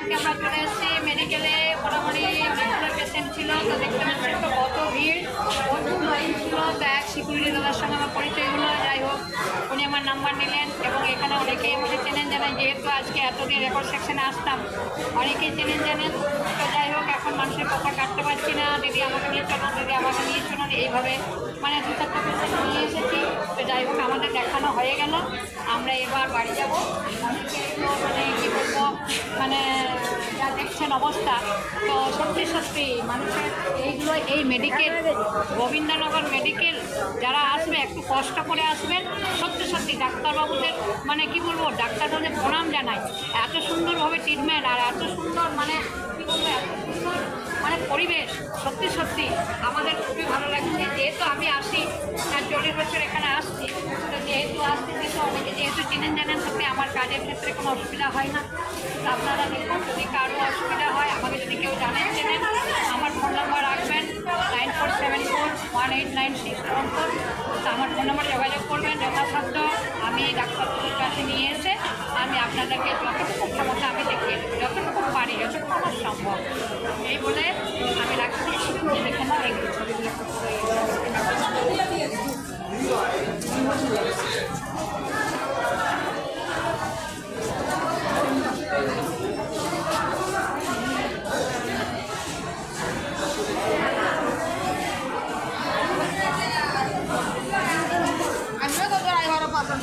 আজকে আমরা চলে এসেছি মেডিকেলে। মোটামুটি রেগুলার পেশেন্ট ছিল, তো দেখতে পাচ্ছেন তো কত ভিড়, প্রচুর লাইন ছিল। তো এক সিকিউরিটি দাদার সঙ্গে আমার পরিচয় হলো। যাই হোক, উনি আমার নাম্বার নিলেন এবং এখানে অনেকেই আমাকে চেনেন জানেন, যেহেতু আজকে এতদিন রেকর্ড সেকশনে আসতাম, অনেকেই চেনেন জানেন। তো যাই হোক, এখন মানুষের কথা কাটতে পারছি না, দিদি আমাকে নিয়ে চলুন, দিদি আমাকে নিয়ে চলুন, এইভাবে মানে দু চারটা পেশেন্ট নিয়ে এসেছি। তো যাই হোক, আমাদের দেখানো হয়ে গেল, আমরা এবার বাড়ি যাবো। অনেকে তো মানে কী বলবো, মানে যা দেখছেন অবস্থা, তো সত্যি সত্যি মানুষের এইগুলো, এই মেডিকেল, গোবিন্দনগর মেডিকেল যারা আসবে একটু কষ্ট করে আসবেন। সত্যি সত্যি ডাক্তারবাবুদের মানে কি বলবো, ডাক্তারবাবুদের প্রণাম জানাই। এত সুন্দরভাবে ট্রিটমেন্ট আর এত সুন্দর মানে কী বলবো, এত সুন্দর মানে পরিবেশ, সত্যি সত্যি আমাদের খুবই ভালো লাগছে। যেহেতু আমি আসি 40 বছর এখানে আসছি, তো যেহেতু আসছি সেহেতু অনেকে যেহেতু চেনেন জানেন, সত্যি আমার কাজের ক্ষেত্রে কোনো অসুবিধা হয় না। তো আপনারা দেখুন, যদি কারো অসুবিধা হয়, আমাকে যদি কেউ জানেন চেনেন, আমার ফোন নাম্বার রাখবেন 9474189614। তো আমার ফোন নাম্বার যোগাযোগ করবেন যথাসাধ্য। আমি ডাক্তারবাবুর কাছে নিয়ে এসে আমি আপনাদেরকে যতটুকু ক্ষমতা আমি দেখিয়ে দেবো, যতটুকু পারি, যতটুকু আমার সম্ভব। এই বলে আমি রাখছি। দেখে না এই ছবিগুলো আমিও তো 11 পাবো।